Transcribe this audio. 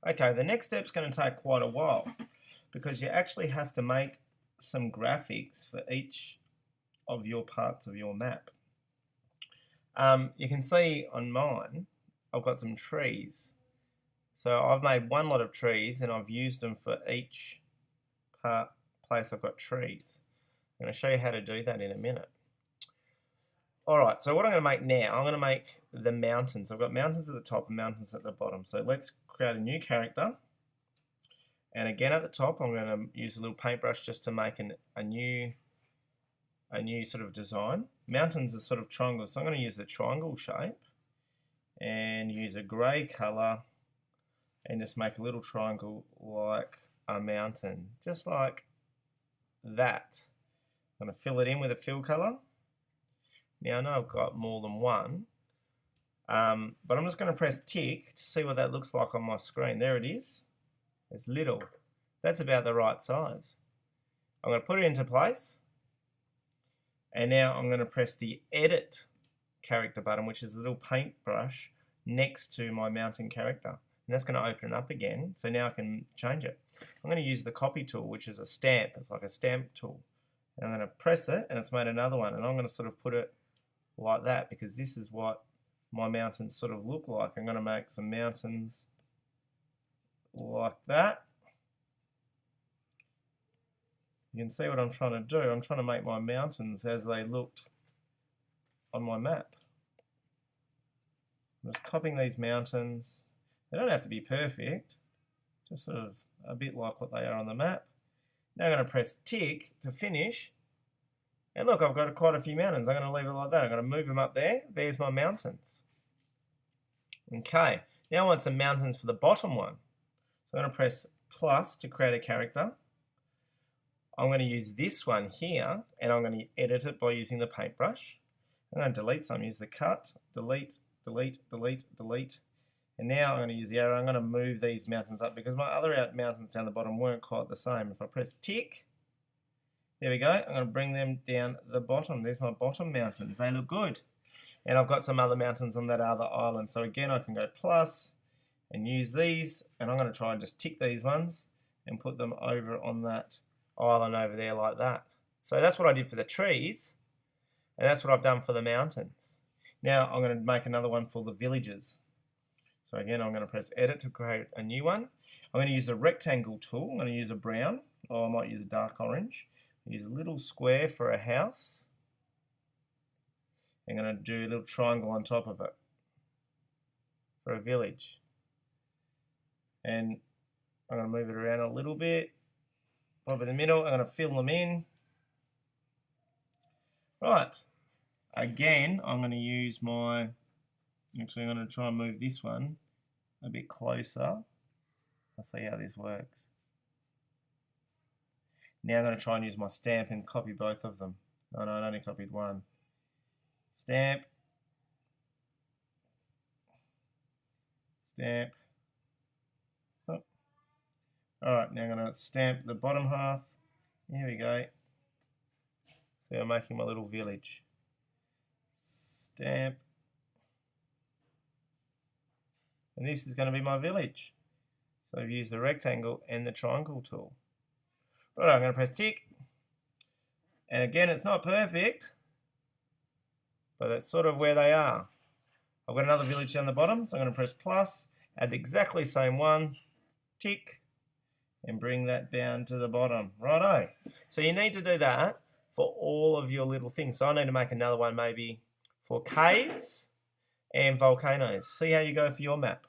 Okay, the next step's going to take quite a while because you actually have to make some graphics for each of your parts of your map. You can see on mine, I've got some trees. So I've made one lot of trees and I've used them for each place I've got trees. I'm going to show you how to do that in a minute. Alright, so what I'm going to make now, I'm going to make the mountains. I've got mountains at the top and mountains at the bottom. So let's create a new character. And again at the top, I'm going to use a little paintbrush just to make a new sort of design. Mountains are sort of triangles, so I'm going to use the triangle shape and use a grey colour and just make a little triangle like a mountain, just like that. I'm going to fill it in with a fill colour. Now I know I've got more than one, but I'm just going to press tick to see what that looks like on my screen. There it is. It's little. That's about the right size. I'm going to put it into place, and now I'm going to press the edit character button, which is a little paintbrush next to my mountain character. And that's going to open it up again, so now I can change it. I'm going to use the copy tool, which is a stamp. It's like a stamp tool. And I'm going to press it, and it's made another one. And I'm going to sort of put it like that, because this is what my mountains sort of look like. I'm going to make some mountains like that. You can see what I'm trying to do. I'm trying to make my mountains as they looked on my map. I'm just copying these mountains. They don't have to be perfect, just sort of a bit like what they are on the map. Now I'm going to press tick to finish. And look, I've got quite a few mountains. I'm going to leave it like that. I'm going to move them up there. There's my mountains. Okay, now I want some mountains for the bottom one. So I'm going to press plus to create a character. I'm going to use this one here, and I'm going to edit it by using the paintbrush. I'm going to delete some, use the cut, delete, delete, delete, delete. And now I'm going to use the arrow. I'm going to move these mountains up because my other mountains down the bottom weren't quite the same. If I press tick, there we go. I'm going to bring them down the bottom. There's my bottom mountains. They look good. And I've got some other mountains on that other island. So again, I can go plus and use these. And I'm going to try and just tick these ones and put them over on that island over there like that. So that's what I did for the trees. And that's what I've done for the mountains. Now I'm going to make another one for the villages. So again, I'm going to press edit to create a new one. I'm going to use a rectangle tool. I'm going to use a brown, or I might use a dark orange. Use a little square for a house. I'm going to do a little triangle on top of it for a village. And I'm going to move it around a little bit. Pop it in the middle. I'm going to fill them in. Right. Again, I'm going to use my... Actually, I'm going to try and move this one a bit closer. I'll see how this works. Now I'm going to try and use my stamp and copy both of them. Oh no, I only copied one. Stamp. Stamp. Oh. Alright, now I'm going to stamp the bottom half. Here we go. So I'm making my little village. Stamp. And this is going to be my village. So I've used the rectangle and the triangle tool. Right, I'm going to press tick. And again, it's not perfect, but that's sort of where they are. I've got another village down the bottom, so I'm going to press plus, add the exactly same one, tick, and bring that down to the bottom. Righto. So you need to do that for all of your little things. So I need to make another one maybe for caves and volcanoes. See how you go for your map.